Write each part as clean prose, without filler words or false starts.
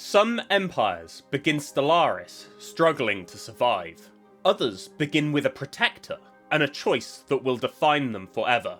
Some empires begin Stellaris struggling to survive. Others begin with a protector and a choice that will define them forever.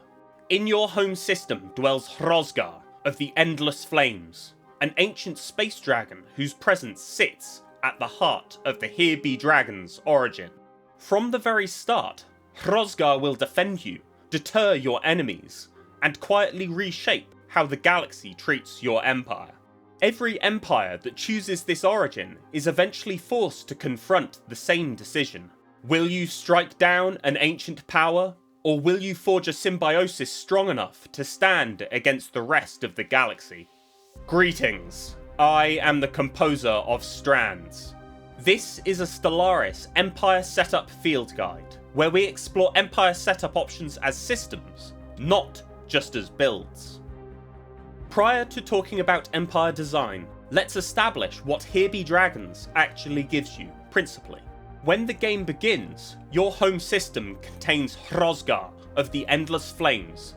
In your home system dwells Hrosgar of the Endless Flames, an ancient space dragon whose presence sits at the heart of the Here Be Dragon's origin. From the very start, Hrosgar will defend you, deter your enemies, and quietly reshape how the galaxy treats your empire. Every empire that chooses this origin is eventually forced to confront the same decision. Will you strike down an ancient power, or will you forge a symbiosis strong enough to stand against the rest of the galaxy? Greetings, I am the composer of Strands. This is a Stellaris Empire Setup Field Guide, where we explore Empire setup options as systems, not just as builds. Prior to talking about Empire design, let's establish what Here Be Dragons actually gives you, principally. When the game begins, your home system contains Hrosgar of the Endless Flames,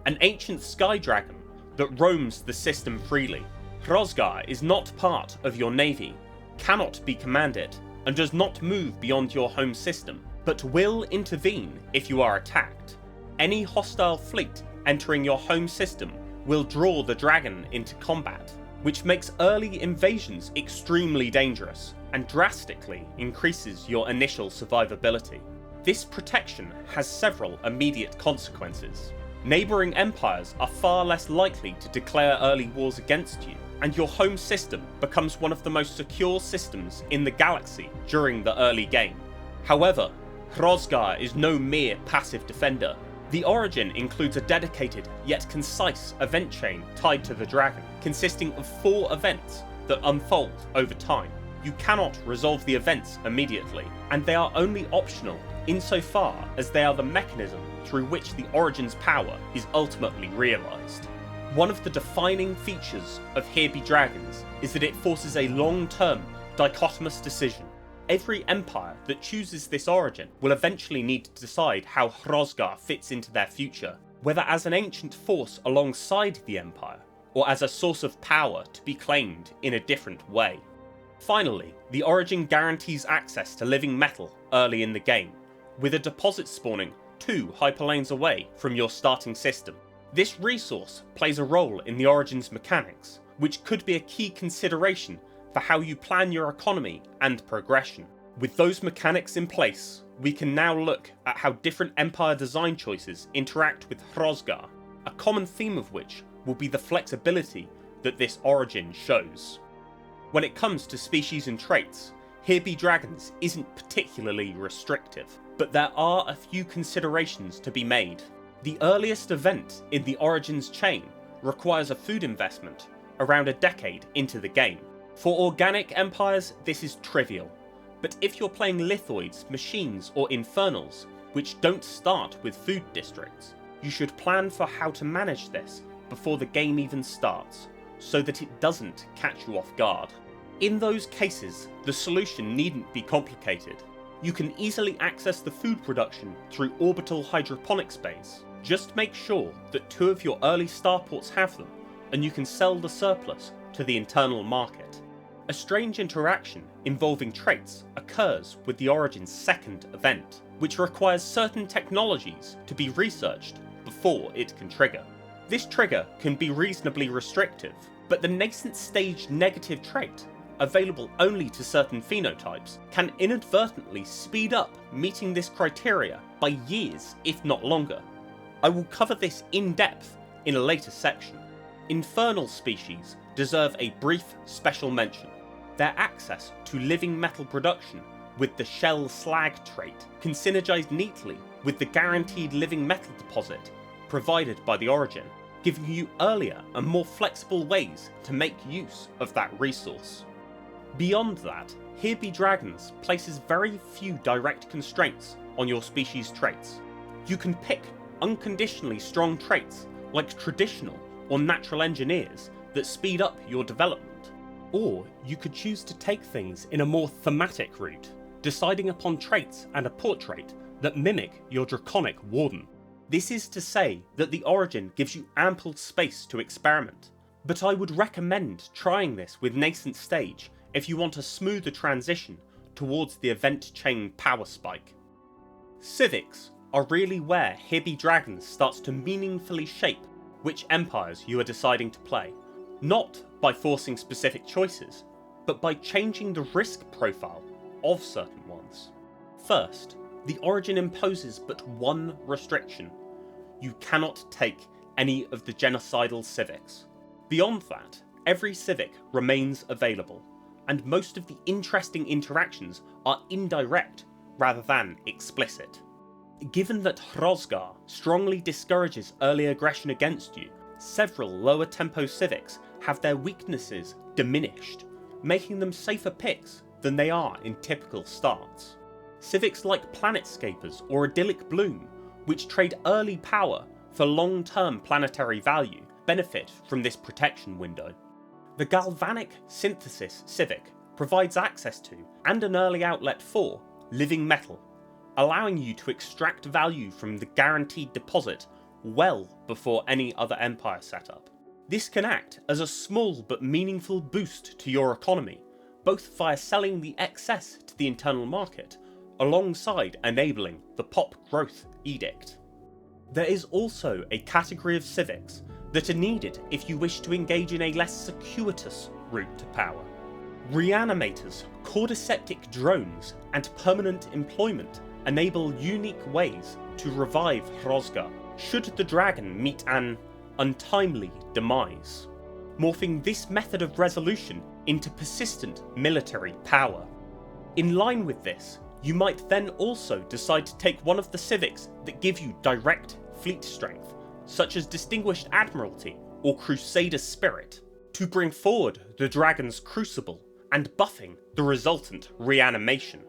an ancient sky dragon that roams the system freely. Hrosgar is not part of your navy, cannot be commanded, and does not move beyond your home system, but will intervene if you are attacked. Any hostile fleet entering your home system will draw the dragon into combat, which makes early invasions extremely dangerous and drastically increases your initial survivability. This protection has several immediate consequences. Neighbouring empires are far less likely to declare early wars against you, and your home system becomes one of the most secure systems in the galaxy during the early game. However, Hrosgar is no mere passive defender. The origin includes a dedicated yet concise event chain tied to the dragon, consisting of 4 events that unfold over time. You cannot resolve the events immediately, and they are only optional insofar as they are the mechanism through which the origin's power is ultimately realised. One of the defining features of Here Be Dragons is that it forces a long-term, dichotomous decision. Every empire that chooses this origin will eventually need to decide how Hrosgar fits into their future, whether as an ancient force alongside the empire, or as a source of power to be claimed in a different way. Finally, the origin guarantees access to living metal early in the game, with a deposit spawning 2 hyperlanes away from your starting system. This resource plays a role in the origin's mechanics, which could be a key consideration for how you plan your economy and progression. With those mechanics in place, we can now look at how different empire design choices interact with Hrosgar, a common theme of which will be the flexibility that this origin shows. When it comes to species and traits, Here Be Dragons isn't particularly restrictive, but there are a few considerations to be made. The earliest event in the Origins chain requires a food investment around a decade into the game. For organic empires, this is trivial, but if you're playing lithoids, machines, or infernals, which don't start with food districts, you should plan for how to manage this before the game even starts, so that it doesn't catch you off guard. In those cases, the solution needn't be complicated. You can easily access the food production through orbital hydroponics bays. Just make sure that 2 of your early starports have them, and you can sell the surplus to the internal market. A strange interaction involving traits occurs with the Origin's second event, which requires certain technologies to be researched before it can trigger. This trigger can be reasonably restrictive, but the nascent stage negative trait, available only to certain phenotypes, can inadvertently speed up meeting this criteria by years, if not longer. I will cover this in depth in a later section. Infernal species deserve a brief special mention. Their access to living metal production with the shell slag trait can synergize neatly with the guaranteed living metal deposit provided by the origin, giving you earlier and more flexible ways to make use of that resource. Beyond that, Here Be Dragons places very few direct constraints on your species' traits. You can pick unconditionally strong traits like traditional or natural engineers that speed up your development. Or you could choose to take things in a more thematic route, deciding upon traits and a portrait that mimic your draconic warden. This is to say that the origin gives you ample space to experiment, but I would recommend trying this with Nascent Stage if you want a smoother transition towards the event chain power spike. Civics are really where Here Be Dragons starts to meaningfully shape which empires you are deciding to play, not by forcing specific choices, but by changing the risk profile of certain ones. First, the Origin imposes but one restriction: you cannot take any of the genocidal civics. Beyond that, every civic remains available, and most of the interesting interactions are indirect rather than explicit. Given that Hrosgar strongly discourages early aggression against you, several lower tempo civics have their weaknesses diminished, making them safer picks than they are in typical starts. Civics like Planetscapers or Idyllic Bloom, which trade early power for long-term planetary value, benefit from this protection window. The Galvanic Synthesis civic provides access to, and an early outlet for, living metal, allowing you to extract value from the guaranteed deposit well before any other empire setup. This can act as a small but meaningful boost to your economy, both via selling the excess to the internal market, alongside enabling the pop growth edict. There is also a category of civics that are needed if you wish to engage in a less circuitous route to power. Reanimators, cordyceptic drones, and permanent employment enable unique ways to revive Hrosgar, should the dragon meet an untimely demise, morphing this method of resolution into persistent military power. In line with this, you might then also decide to take one of the civics that give you direct fleet strength, such as Distinguished Admiralty or Crusader Spirit, to bring forward the dragon's crucible and buffing the resultant reanimation.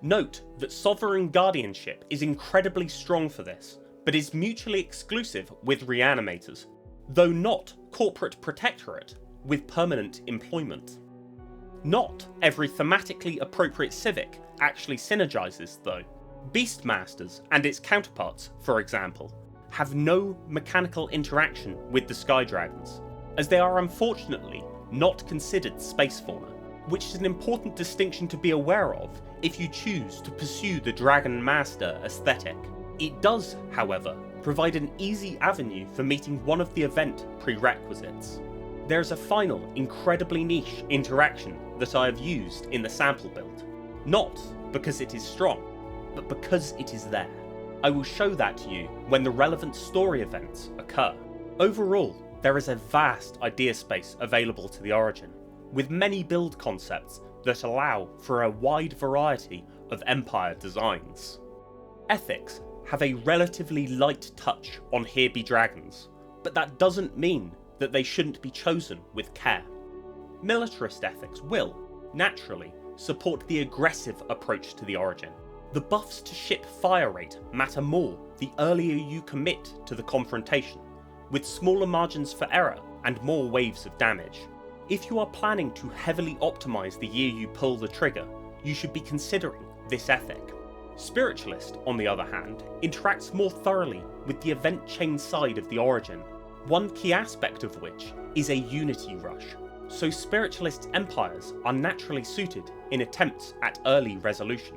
Note that Sovereign Guardianship is incredibly strong for this, but is mutually exclusive with Reanimators, though not Corporate Protectorate with permanent employment. Not every thematically appropriate civic actually synergizes though. Beastmasters and its counterparts, for example, have no mechanical interaction with the Sky Dragons, as they are unfortunately not considered space fauna, which is an important distinction to be aware of if you choose to pursue the Dragon Master aesthetic. It does, however, provide an easy avenue for meeting one of the event prerequisites. There's a final, incredibly niche interaction that I have used in the sample build, not because it is strong, but because it is there. I will show that to you when the relevant story events occur. Overall, there is a vast idea space available to the Origin, with many build concepts that allow for a wide variety of empire designs. Ethics have a relatively light touch on Here Be Dragons, but that doesn't mean that they shouldn't be chosen with care. Militarist ethics will, naturally, support the aggressive approach to the Origin. The buffs to ship fire rate matter more the earlier you commit to the confrontation, with smaller margins for error and more waves of damage. If you are planning to heavily optimise the year you pull the trigger, you should be considering this ethic. Spiritualist, on the other hand, interacts more thoroughly with the event chain side of the Origin, one key aspect of which is a unity rush, so Spiritualist empires are naturally suited in attempts at early resolution.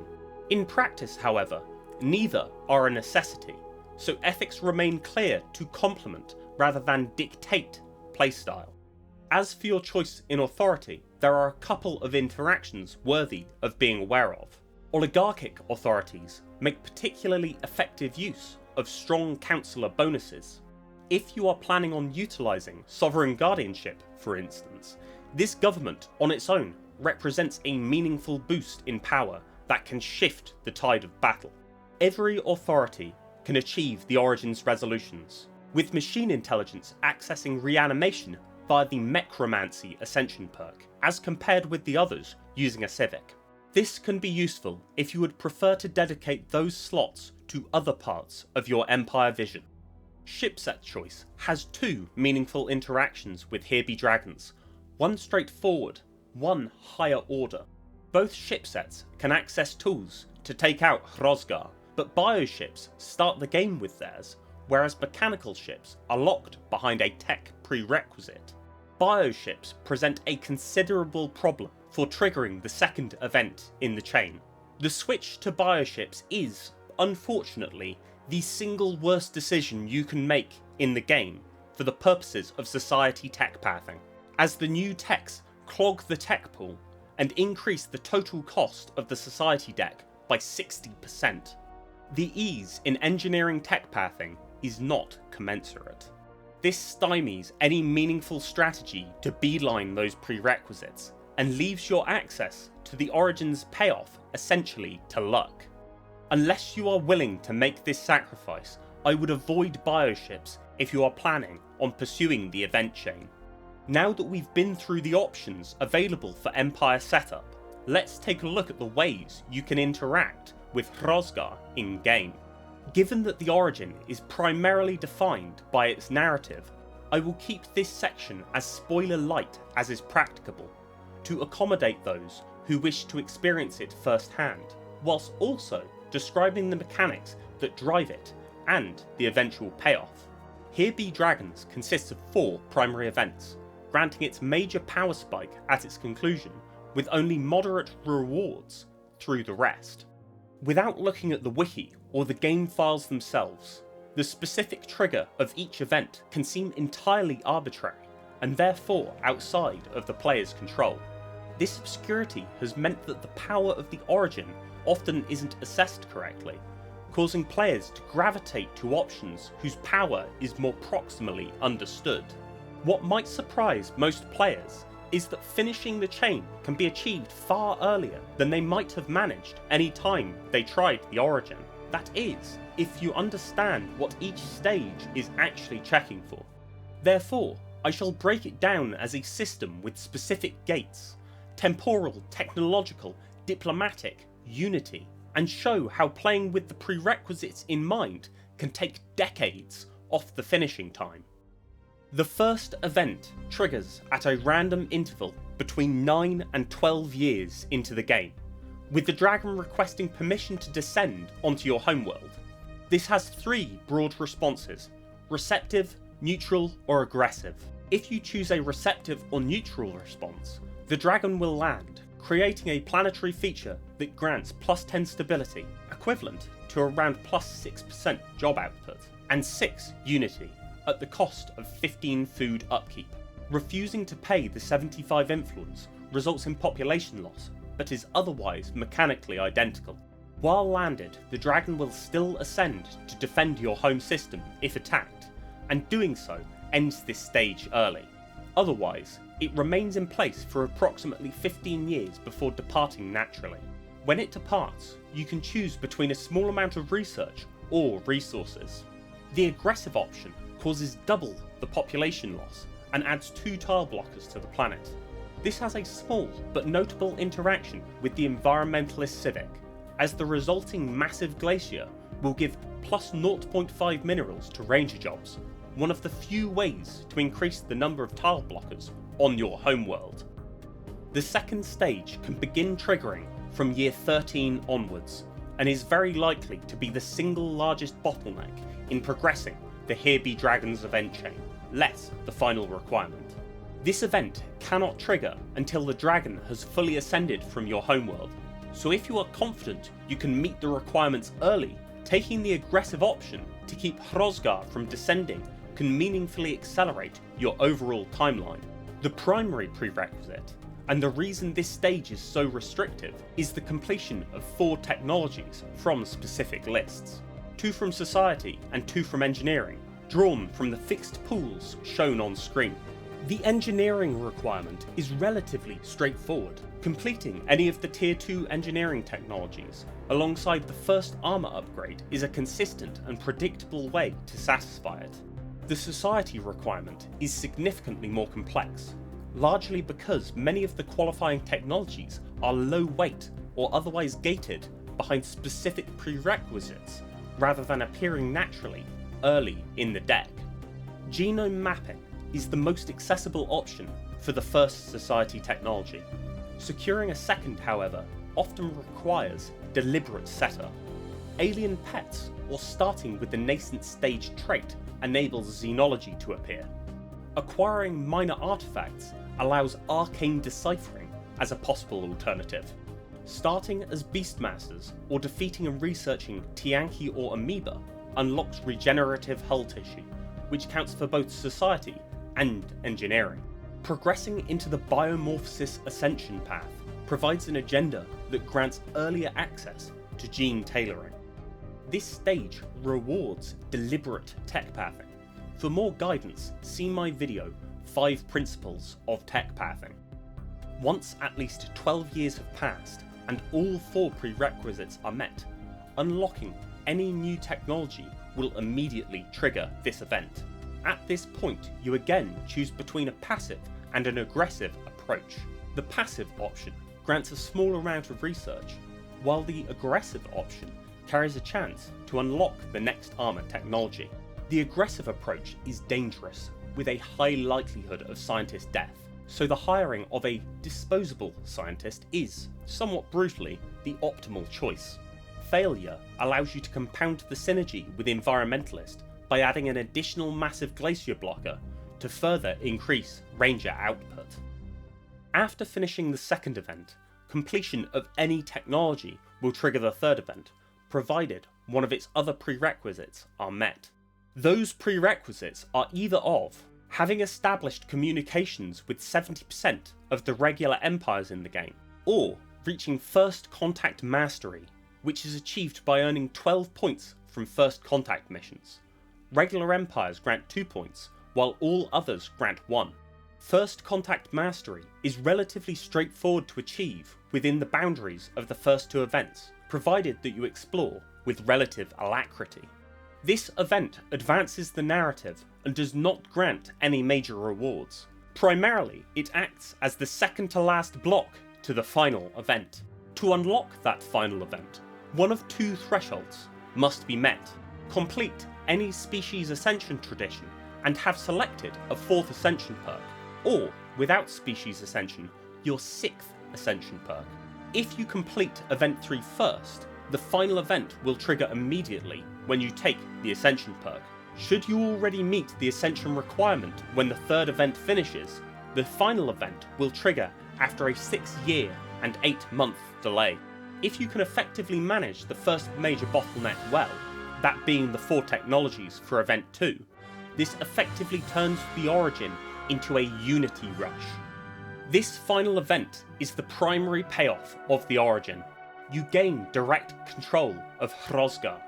In practice, however, neither are a necessity, so ethics remain clear to complement rather than dictate playstyle. As for your choice in authority, there are a couple of interactions worthy of being aware of. Oligarchic authorities make particularly effective use of strong councillor bonuses. If you are planning on utilising sovereign guardianship, for instance, this government on its own represents a meaningful boost in power that can shift the tide of battle. Every authority can achieve the Origin's resolutions, with machine intelligence accessing reanimation via the Mechromancy Ascension perk, as compared with the others using a civic. This can be useful if you would prefer to dedicate those slots to other parts of your Empire vision. Shipset choice has two meaningful interactions with Here Be Dragons, one straightforward, one higher order. Both shipsets can access tools to take out Hrosgar, but bioships start the game with theirs, whereas mechanical ships are locked behind a tech prerequisite. Bioships present a considerable problem for triggering the second event in the chain. The switch to bioships is, unfortunately, the single worst decision you can make in the game for the purposes of society tech pathing, as the new techs clog the tech pool and increase the total cost of the society deck by 60%. The ease in engineering tech pathing is not commensurate. This stymies any meaningful strategy to beeline those prerequisites, and leaves your access to the Origin's payoff essentially to luck. Unless you are willing to make this sacrifice, I would avoid bioships if you are planning on pursuing the event chain. Now that we've been through the options available for Empire setup, let's take a look at the ways you can interact with Hrosgar in-game. Given that the Origin is primarily defined by its narrative, I will keep this section as spoiler light as is practicable, to accommodate those who wish to experience it firsthand, whilst also describing the mechanics that drive it and the eventual payoff. Here Be Dragons consists of 4 primary events, granting its major power spike at its conclusion, with only moderate rewards through the rest. Without looking at the wiki or the game files themselves, the specific trigger of each event can seem entirely arbitrary, and therefore outside of the player's control. This obscurity has meant that the power of the Origin often isn't assessed correctly, causing players to gravitate to options whose power is more proximally understood. What might surprise most players is that finishing the chain can be achieved far earlier than they might have managed any time they tried the Origin. That is, if you understand what each stage is actually checking for. Therefore, I shall break it down as a system with specific gates: temporal, technological, diplomatic, unity, and show how playing with the prerequisites in mind can take decades off the finishing time. The first event triggers at a random interval between 9 and 12 years into the game, with the dragon requesting permission to descend onto your homeworld. This has 3 broad responses: receptive, neutral, or aggressive. If you choose a receptive or neutral response, the dragon will land, creating a planetary feature that grants +10 stability, equivalent to around +6% job output, and 6 unity, at the cost of 15 food upkeep. Refusing to pay the 75 influence results in population loss, but is otherwise mechanically identical. While landed, the dragon will still ascend to defend your home system if attacked, and doing so ends this stage early. Otherwise, it remains in place for approximately 15 years before departing naturally. When it departs, you can choose between a small amount of research or resources. The aggressive option causes double the population loss and adds 2 tile blockers to the planet. This has a small but notable interaction with the environmentalist Civic, as the resulting massive glacier will give +0.5 minerals to ranger jobs, one of the few ways to increase the number of tile blockers on your homeworld. The second stage can begin triggering from year 13 onwards, and is very likely to be the single largest bottleneck in progressing the Here Be Dragons event chain, less the final requirement. This event cannot trigger until the dragon has fully ascended from your homeworld, so if you are confident you can meet the requirements early, taking the aggressive option to keep Hrosgar from descending can meaningfully accelerate your overall timeline. The primary prerequisite, and the reason this stage is so restrictive, is the completion of 4 technologies from specific lists. 2 from society and 2 from engineering, drawn from the fixed pools shown on screen. The engineering requirement is relatively straightforward. Completing any of the tier 2 engineering technologies alongside the first armour upgrade is a consistent and predictable way to satisfy it. The society requirement is significantly more complex, largely because many of the qualifying technologies are low weight or otherwise gated behind specific prerequisites, rather than appearing naturally early in the deck. Genome mapping is the most accessible option for the first society technology. Securing a second, however, often requires deliberate setup. Alien pets, or starting with the nascent stage trait, enables xenology to appear. Acquiring minor artifacts allows arcane deciphering as a possible alternative. Starting as Beastmasters or defeating and researching Tianki or Amoeba unlocks regenerative hull tissue, which counts for both society and engineering. Progressing into the Biomorphosis Ascension path provides an agenda that grants earlier access to gene tailoring. This stage rewards deliberate tech pathing. For more guidance, see my video 5 Principles of Tech Pathing. Once at least 12 years have passed and all 4 prerequisites are met, unlocking any new technology will immediately trigger this event. At this point, you again choose between a passive and an aggressive approach. The passive option grants a small amount of research, while the aggressive option carries a chance to unlock the next armour technology. The aggressive approach is dangerous, with a high likelihood of scientist death, so the hiring of a disposable scientist is, somewhat brutally, the optimal choice. Failure allows you to compound the synergy with Environmentalist by adding an additional massive glacier blocker to further increase Ranger output. After finishing the second event, completion of any technology will trigger the third event, provided one of its other prerequisites are met. Those prerequisites are either of having established communications with 70% of the regular empires in the game, or reaching First Contact Mastery, which is achieved by earning 12 points from First Contact missions. Regular empires grant 2 points, while all others grant 1. First Contact Mastery is relatively straightforward to achieve within the boundaries of the first 2 events, provided that you explore with relative alacrity. This event advances the narrative and does not grant any major rewards. Primarily, it acts as the second to last block to the final event. To unlock that final event, one of 2 thresholds must be met. Complete any species ascension tradition and have selected a 4th ascension perk, or, without species ascension, your 6th ascension perk. If you complete event 3 first, the final event will trigger immediately when you take the ascension perk. Should you already meet the ascension requirement when the 3rd event finishes, the final event will trigger after a 6-year and 8-month delay. If you can effectively manage the first major bottleneck well, that being the 4 technologies for event 2, this effectively turns the Origin into a unity rush. This final event is the primary payoff of the Origin. You gain direct control of Hrosgar,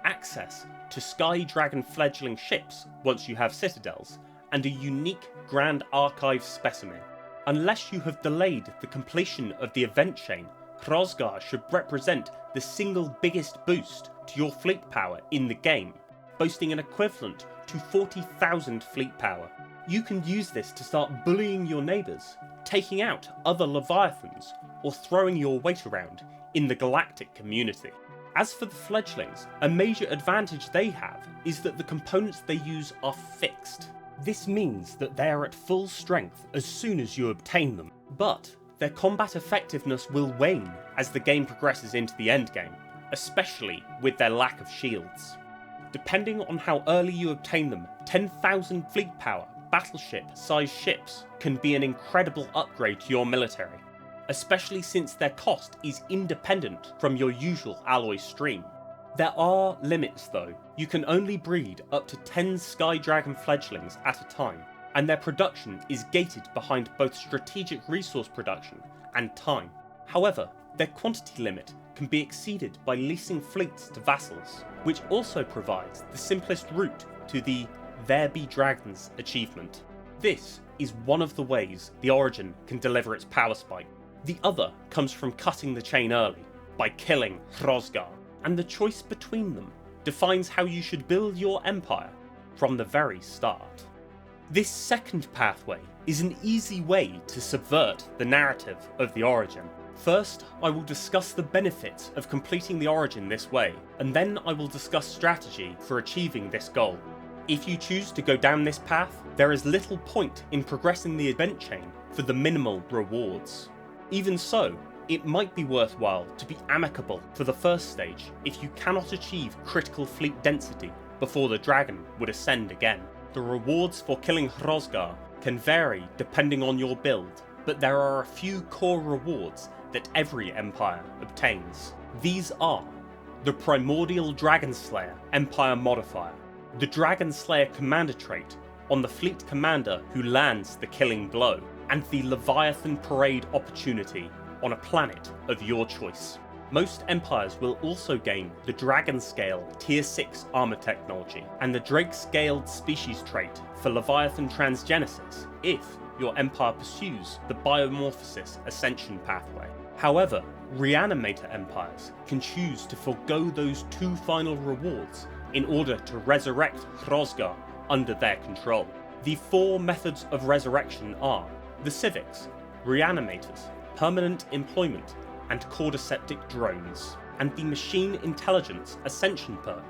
access to Sky Dragon fledgling ships once you have citadels, and a unique Grand Archive specimen. Unless you have delayed the completion of the event chain, Hrosgar should represent the single biggest boost to your fleet power in the game, boasting an equivalent to 40,000 fleet power. You can use this to start bullying your neighbours, taking out other Leviathans, or throwing your weight around in the galactic community. As for the fledglings, a major advantage they have is that the components they use are fixed. This means that they are at full strength as soon as you obtain them, but their combat effectiveness will wane as the game progresses into the endgame, especially with their lack of shields. Depending on how early you obtain them, 10,000 fleet power, battleship-sized ships can be an incredible upgrade to your military, especially since their cost is independent from your usual alloy stream. There are limits though. You can only breed up to 10 Sky Dragon fledglings at a time, and their production is gated behind both strategic resource production and time. However, their quantity limit can be exceeded by leasing fleets to vassals, which also provides the simplest route to the There Be Dragons achievement. This is one of the ways the Origin can deliver its power spike. The other comes from cutting the chain early, by killing Hrosgar, and the choice between them defines how you should build your empire from the very start. This second pathway is an easy way to subvert the narrative of the Origin. First, I will discuss the benefits of completing the Origin this way, and then I will discuss strategy for achieving this goal. If you choose to go down this path, there is little point in progressing the event chain for the minimal rewards. Even so, it might be worthwhile to be amicable for the first stage if you cannot achieve critical fleet density before the dragon would ascend again. The rewards for killing Hrosgar can vary depending on your build, but there are a few core rewards that every Empire obtains. These are the Primordial Dragonslayer Empire Modifier, the Dragonslayer Commander trait on the fleet commander who lands the killing blow, and the Leviathan Parade opportunity on a planet of your choice. Most Empires will also gain the Dragon Scale Tier 6 armor technology and the Drake Scaled Species trait for Leviathan Transgenesis if your Empire pursues the Biomorphosis Ascension pathway. However, Reanimator Empires can choose to forego those two final rewards in order to resurrect Hrosgar under their control. The four methods of resurrection are the Civics, Reanimators, Permanent Employment, and Cordyceptic Drones, and the Machine Intelligence Ascension perk,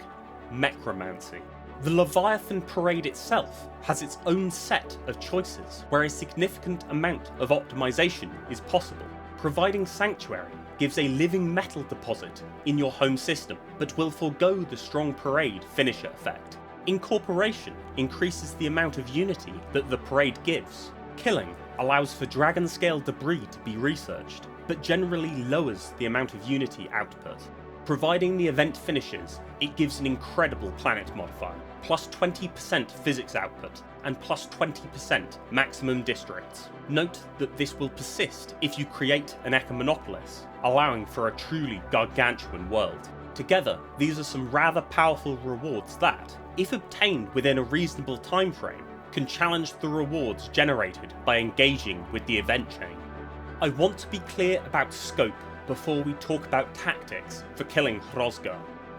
Necromancy. The Leviathan Parade itself has its own set of choices, where a significant amount of optimization is possible. Providing Sanctuary gives a living metal deposit in your home system, but will forego the strong parade finisher effect. Incorporation increases the amount of unity that the parade gives. Killing allows for dragon scale debris to be researched, but generally lowers the amount of unity output. Providing the event finishes, it gives an incredible planet modifier, plus 20% physics output, and plus 20% maximum districts. Note that this will persist if you create an Ecomonopolis, allowing for a truly gargantuan world. Together, these are some rather powerful rewards that, if obtained within a reasonable time frame, can challenge the rewards generated by engaging with the event chain. I want to be clear about scope before we talk about tactics for killing Hrosgar.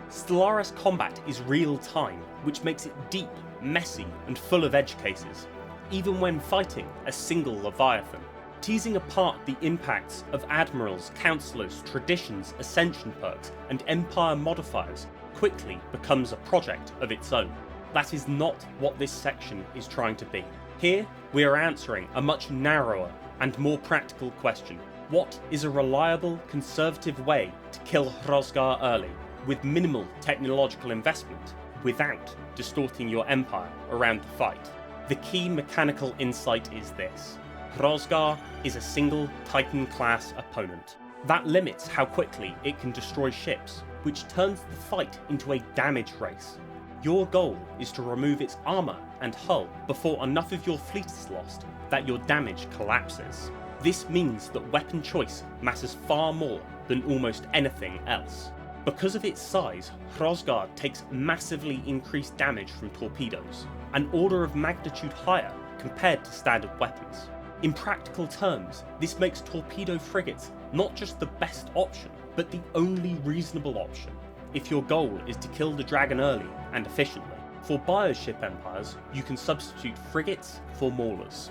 Stellaris combat is real time, which makes it deep, messy, and full of edge cases, even when fighting a single Leviathan. Teasing apart the impacts of admirals, councillors, traditions, ascension perks, and empire modifiers quickly becomes a project of its own. That is not what this section is trying to be. Here, we are answering a much narrower and more practical question. What is a reliable, conservative way to kill Hrosgar early, with minimal technological investment, without distorting your empire around the fight? The key mechanical insight is this. Hrosgar is a single Titan-class opponent. That limits how quickly it can destroy ships, which turns the fight into a damage race. Your goal is to remove its armour and hull before enough of your fleet is lost that your damage collapses. This means that weapon choice matters far more than almost anything else. Because of its size, Hrosgar takes massively increased damage from torpedoes, an order of magnitude higher compared to standard weapons. In practical terms, this makes torpedo frigates not just the best option, but the only reasonable option, if your goal is to kill the dragon early and efficiently. For bioship empires, you can substitute frigates for maulers.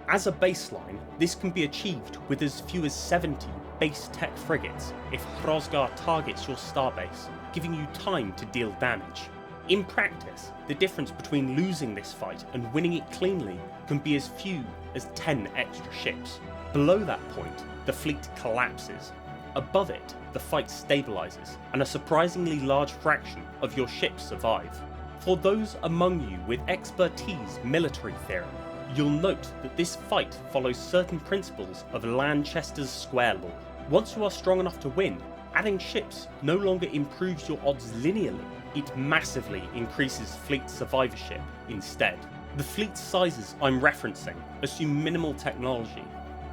As a baseline, this can be achieved with as few as 70 base tech frigates if Hrosgar targets your starbase, giving you time to deal damage. In practice, the difference between losing this fight and winning it cleanly can be as few as 10 extra ships. Below that point, the fleet collapses. Above it, the fight stabilises, and a surprisingly large fraction of your ships survive. For those among you with expertise military theory, you'll note that this fight follows certain principles of Lanchester's square law. Once you are strong enough to win, adding ships no longer improves your odds linearly, it massively increases fleet survivorship instead. The fleet sizes I'm referencing assume minimal technology,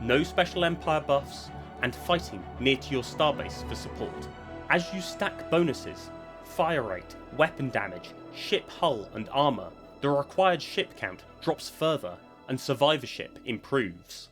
no special empire buffs, and fighting near to your starbase for support. As you stack bonuses, fire rate, weapon damage, ship hull and armour, the required ship count drops further and survivorship improves.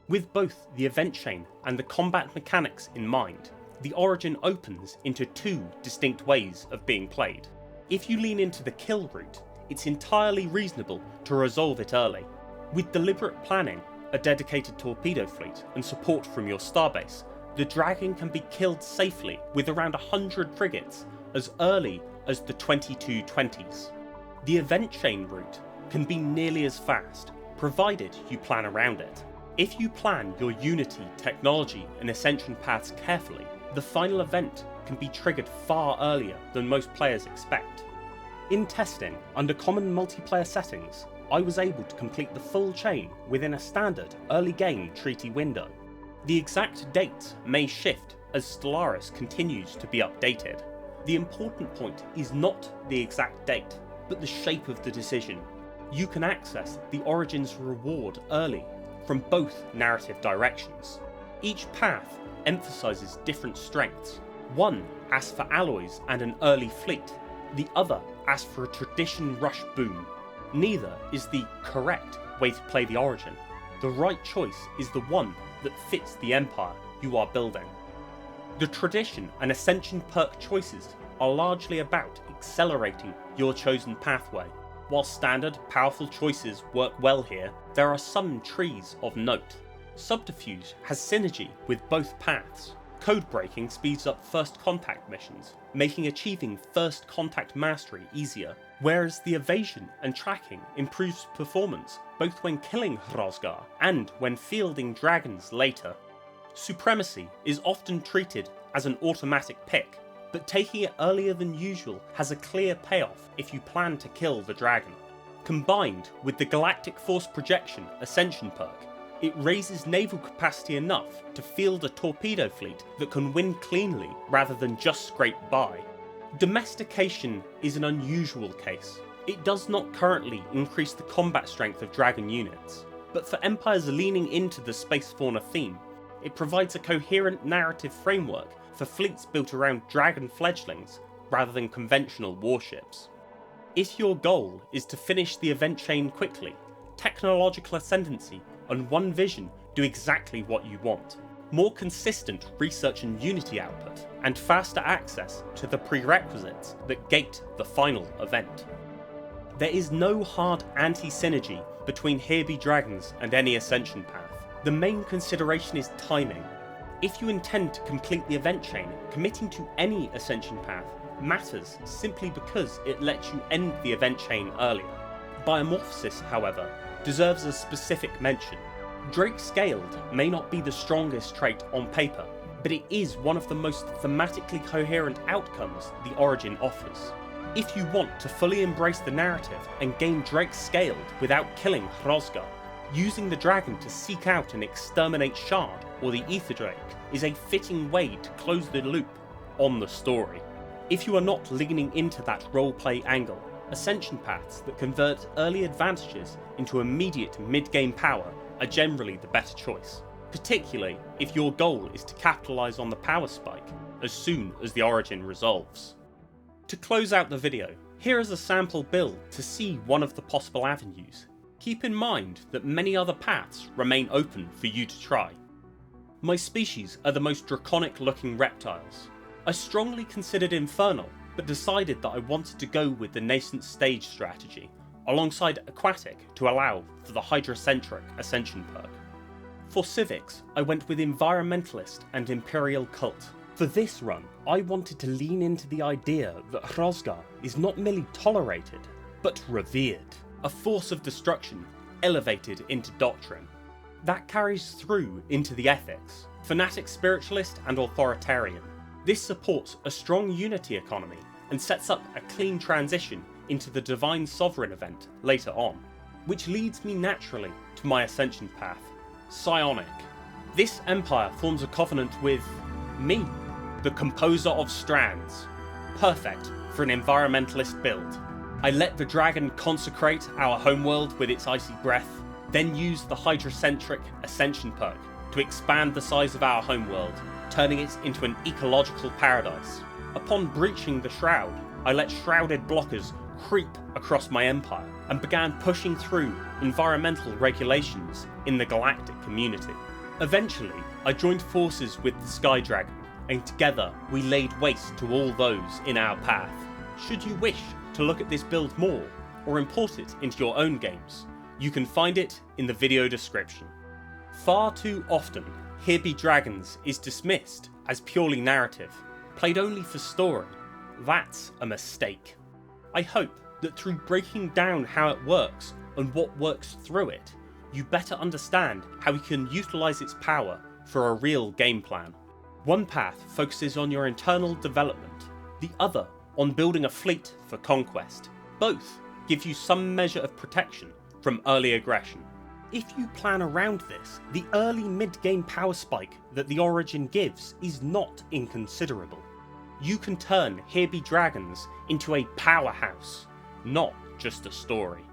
With both the event chain and the combat mechanics in mind, the Origin opens into two distinct ways of being played. If you lean into the kill route, it's entirely reasonable to resolve it early. With deliberate planning, a dedicated torpedo fleet, and support from your starbase, the Dragon can be killed safely with around 100 frigates as early as the 2220s. The event chain route can be nearly as fast, provided you plan around it. If you plan your Unity, Technology, and Ascension Paths carefully, the final event can be triggered far earlier than most players expect. In testing, under common multiplayer settings, I was able to complete the full chain within a standard early game treaty window. The exact dates may shift as Stellaris continues to be updated. The important point is not the exact date, but the shape of the decision. You can access the Origin's reward early from both narrative directions. Each path emphasises different strengths. One asks for alloys and an early fleet, the other asks for a tradition rush boom. Neither is the correct way to play the Origin. The right choice is the one that fits the empire you are building. The tradition and Ascension perk choices are largely about accelerating your chosen pathway. While standard, powerful choices work well here, there are some trees of note. Subterfuge has synergy with both paths. Code breaking speeds up first contact missions, making achieving first contact mastery easier, whereas the evasion and tracking improves performance both when killing Hrosgar and when fielding dragons later. Supremacy is often treated as an automatic pick, but taking it earlier than usual has a clear payoff if you plan to kill the dragon. Combined with the Galactic Force Projection Ascension perk, it raises naval capacity enough to field a torpedo fleet that can win cleanly rather than just scrape by. Domestication is an unusual case. It does not currently increase the combat strength of dragon units, but for empires leaning into the space fauna theme, it provides a coherent narrative framework for fleets built around dragon fledglings rather than conventional warships. If your goal is to finish the event chain quickly, technological ascendancy and one vision do exactly what you want. More consistent research and Unity output, and faster access to the prerequisites that gate the final event. There is no hard anti-synergy between Here Be Dragons and any Ascension path. The main consideration is timing. If you intend to complete the event chain, committing to any Ascension path matters simply because it lets you end the event chain earlier. Biomorphosis, however, deserves a specific mention. Drake Scaled may not be the strongest trait on paper, but it is one of the most thematically coherent outcomes the Origin offers. If you want to fully embrace the narrative and gain Drake Scaled without killing Hrosgar, using the dragon to seek out and exterminate Shard or the Ether Drake is a fitting way to close the loop on the story. If you are not leaning into that roleplay angle, Ascension paths that convert early advantages into immediate mid-game power are generally the better choice, particularly if your goal is to capitalise on the power spike as soon as the Origin resolves. To close out the video, here is a sample build to see one of the possible avenues. Keep in mind that many other paths remain open for you to try. My species are the most draconic looking reptiles. I strongly considered Infernal, but decided that I wanted to go with the nascent stage strategy, alongside Aquatic to allow for the Hydrocentric Ascension perk. For Civics, I went with Environmentalist and Imperial Cult. For this run, I wanted to lean into the idea that Hrosgar is not merely tolerated, but revered, a force of destruction elevated into doctrine. That carries through into the ethics, Fanatic, Spiritualist and Authoritarian. This supports a strong unity economy and sets up a clean transition into the Divine Sovereign event later on, which leads me naturally to my Ascension path, Psionic. This empire forms a covenant with me, the composer of strands, perfect for an environmentalist build. I let the dragon consecrate our homeworld with its icy breath, then use the Hydrocentric Ascension perk to expand the size of our homeworld, turning it into an ecological paradise. Upon breaching the Shroud, I let shrouded blockers creep across my empire and began pushing through environmental regulations in the galactic community. Eventually, I joined forces with the Sky Dragon, and together we laid waste to all those in our path. Should you wish to look at this build more, or import it into your own games, you can find it in the video description. Far too often, Here Be Dragons is dismissed as purely narrative, played only for story. That's a mistake. I hope that through breaking down how it works and what works through it, you better understand how you can utilise its power for a real game plan. One path focuses on your internal development, the other on building a fleet for conquest. both give you some measure of protection from early aggression. If you plan around this, the early mid-game power spike that the Origin gives is not inconsiderable. You can turn Here Be Dragons into a powerhouse, not just a story.